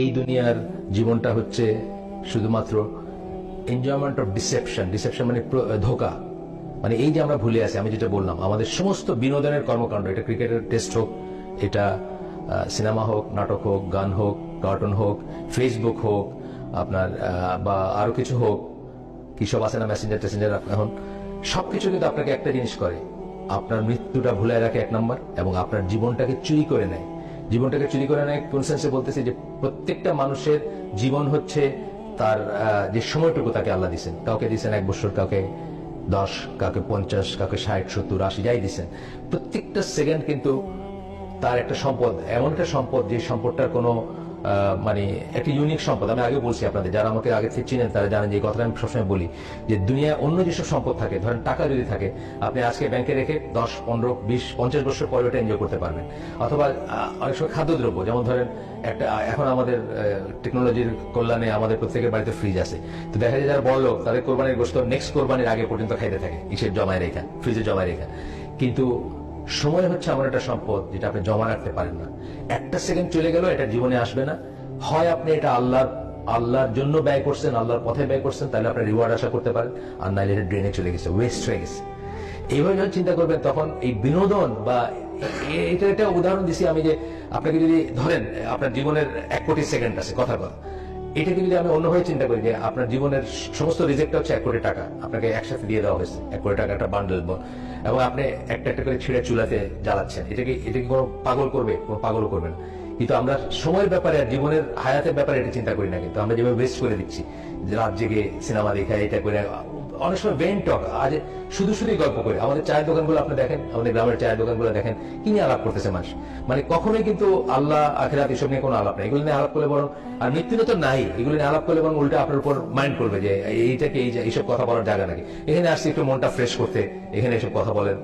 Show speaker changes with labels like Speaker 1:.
Speaker 1: এই দুনিয়ার জীবনটা হচ্ছে শুধুমাত্র এনজয়মেন্ট অফ ডিসেপশন। ডিসেপশন মানে ধোকা। মানে এই যে আমরা ভুলে আছি, আমি যেটা বললাম, আমাদের সমস্ত বিনোদনের কর্মকাণ্ড, এটা ক্রিকেটের টেস্ট হোক, এটা সিনেমা হোক, নাটক হোক, গান হোক, কার্টুন হোক, ফেসবুক হোক, আপনার বা আরো কিছু হোক, কি সব আছে না, মেসেঞ্জার টেসেঞ্জার, এখন সবকিছু কিন্তু আপনাকে একটা জিনিস করে, আপনার মৃত্যুটা ভুলে রাখে এক নম্বর, এবং আপনার জীবনটাকে চুরি করে নেয়। জীবনটাকে চুরি করে নেয় কোন সেন্সে বলতেছি, যে প্রত্যেকটা মানুষের জীবন হচ্ছে তার যে সময়টুকু তাকে আল্লাহ দিচ্ছেন। কাউকে দিচ্ছেন 1 বছর, কাউকে 10, কাউকে 50, কাউকে 60, 70, 80, যাই দিচ্ছেন। প্রত্যেকটা সেকেন্ড কিন্তু তার একটা সম্পদ, এমন একটা সম্পদ যে সম্পদটার কোনো মানে একটা ইউনিক সম্পদ। আমি আগে বলছি আপনাদের, যারা আমাকে আগে থেকে চিনেন তারা জানেন যে এই কথাটা আমি সবসময় বলি, যে দুনিয়ায় অন্য যেসব সম্পদ থাকে, ধরেন টাকা যদি থাকে, আপনি আজকে ব্যাংকে রেখে 10, 15, 20, 50 বছর পরে ওটা এনজয় করতে পারবেন। অথবা অনেক সময় খাদ্যদ্রব্য, যেমন ধরেন একটা, এখন আমাদের টেকনোলজির কল্যাণে আমাদের প্রত্যেকের বাড়িতে ফ্রিজ আছে, তো দেখা যায় যারা বড় লোক তাদের কোরবানির গোশত নেক্সট কোরবানির আগে পর্যন্ত খাইতে থাকে, ইসের জমায় রেখা, ফ্রিজে জমায় রেখা। কিন্তু সময় হচ্ছে এমন একটা সম্পদ যেটা আপনি জমা রাখতে পারেন না। একটা সেকেন্ড চলে গেল, এটা জীবনে আসবে না। হয় আপনি এটা আল্লাহর জন্য ব্যয় করছেন, আল্লাহর পথে ব্যয় করছেন, তাহলে আপনার রিওয়ার্ড আশা করতে পারেন, আর নাইলে এটা ড্রেনে চলে গেছে, ওয়েস্ট হয়ে গেছে। এইভাবে যখন চিন্তা করবেন, তখন এই বিনোদন বা এটা উদাহরণ দিছি আমি, যে আপনাকে যদি ধরেন আপনার জীবনের 1 কোটি সেকেন্ড আছে, কথা, এটাকে যদি আমি অন্যভাবে চিন্তা করি, যে আপনার জীবনের সমস্ত রিজেক্টটা হচ্ছে 1 কোটি টাকা, আপনাকে একসাথে দিয়ে দেওয়া হয়েছে 1 কোটি টাকা একটা বান্ডেল, এবং আপনি একটা একটা করে ছিঁড়ে চুলাতে জ্বালাচ্ছেন। এটাকে কোনো পাগল করবে? কোনো পাগলও করবে না। কিন্তু আমরা সময়ের ব্যাপারে আর জীবনের হায়াতের ব্যাপারে এটা চিন্তা করি না। কিন্তু আমরা যেভাবে ওয়েস্ট করে দিচ্ছি, যে রাত জেগে সিনেমা দেখা, এটা করে, অনেক সময় ভেন টক, আজ শুধুই গল্প করে। আমাদের চায়ের দোকানগুলো আপনি দেখেন, আমাদের গ্রামের চায়ের দোকানগুলো দেখেন, কি নিয়ে আলাপ করতেছে মানুষ। মানে কখনোই কিন্তু আল্লাহ আখিরাত এসব নিয়ে কোনো আলাপ নেই। এগুলো নিয়ে আলাপ করলে বরং, আর মৃত্যু তো নাই, এগুলো নিয়ে আলাপ করলে বরং উল্টা আপনার উপর মাইন্ড করবে যে এইটাকে এইসব কথা বলার জায়গা নাকি। এখানে আসছি একটু মনটা ফ্রেশ করতে, এখানে এসব কথা বলেন।